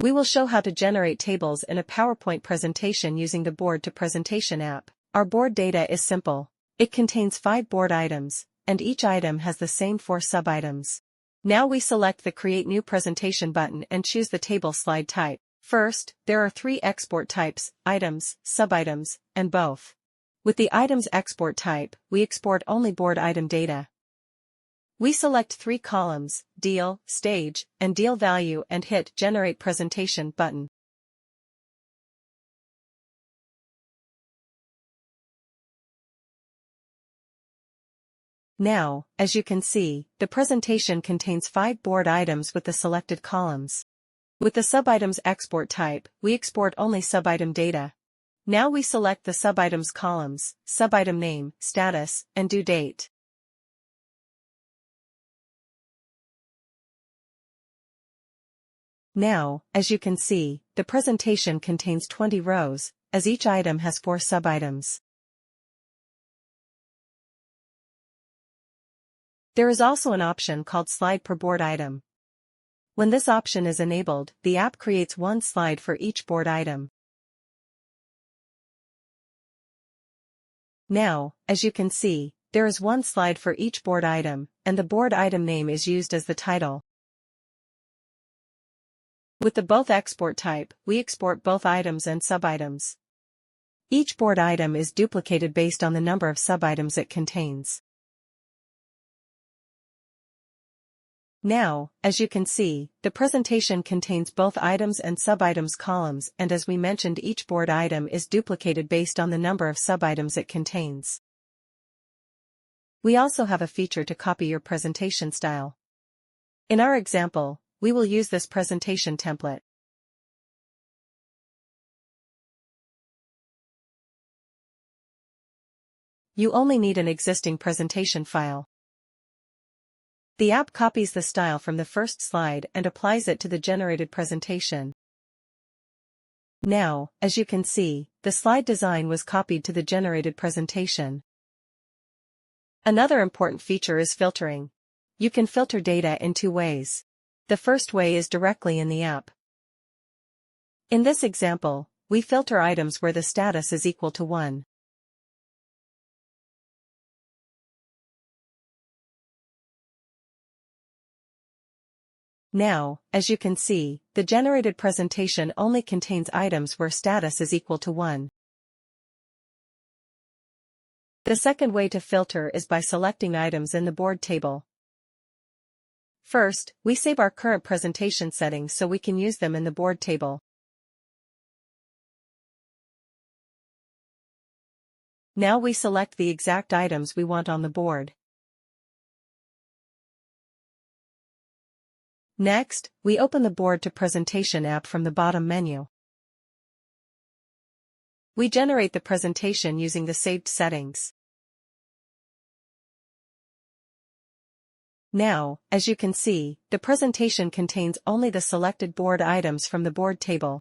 We will show how to generate tables in a PowerPoint presentation using the Board to Presentation app. Our board data is simple. It contains 5 board items, and each item has the same 4 sub-items. Now we select the Create New Presentation button and choose the table slide type. First, there are 3 export types: items, sub-items, and both. With the items export type, we export only board item data. We select 3 columns, deal, stage, and deal value and hit Generate Presentation button. Now, as you can see, the presentation contains 5 board items with the selected columns. With the sub-items export type, we export only sub-item data. Now we select the sub-items columns, sub-item name, status, and due date. Now, as you can see, the presentation contains 20 rows, as each item has 4 sub-items. There is also an option called Slide per Board Item. When this option is enabled, the app creates 1 slide for each board item. Now, as you can see, there is 1 slide for each board item, and the board item name is used as the title. With the Both export type, we export both items and sub-items. Each board item is duplicated based on the number of sub-items it contains. Now, as you can see, the presentation contains both items and sub-items columns, and as we mentioned, each board item is duplicated based on the number of sub-items it contains. We also have a feature to copy your presentation style. In our example, we will use this presentation template. You only need an existing presentation file. The app copies the style from the first slide and applies it to the generated presentation. Now, as you can see, the slide design was copied to the generated presentation. Another important feature is filtering. You can filter data in 2 ways. The first way is directly in the app. In this example, we filter items where the status is equal to 1. Now, as you can see, the generated presentation only contains items where status is equal to 1. The second way to filter is by selecting items in the board table. First, we save our current presentation settings so we can use them in the board table. Now we select the exact items we want on the board. Next, we open the Board to Presentation app from the bottom menu. We generate the presentation using the saved settings. Now, as you can see, the presentation contains only the selected board items from the board table.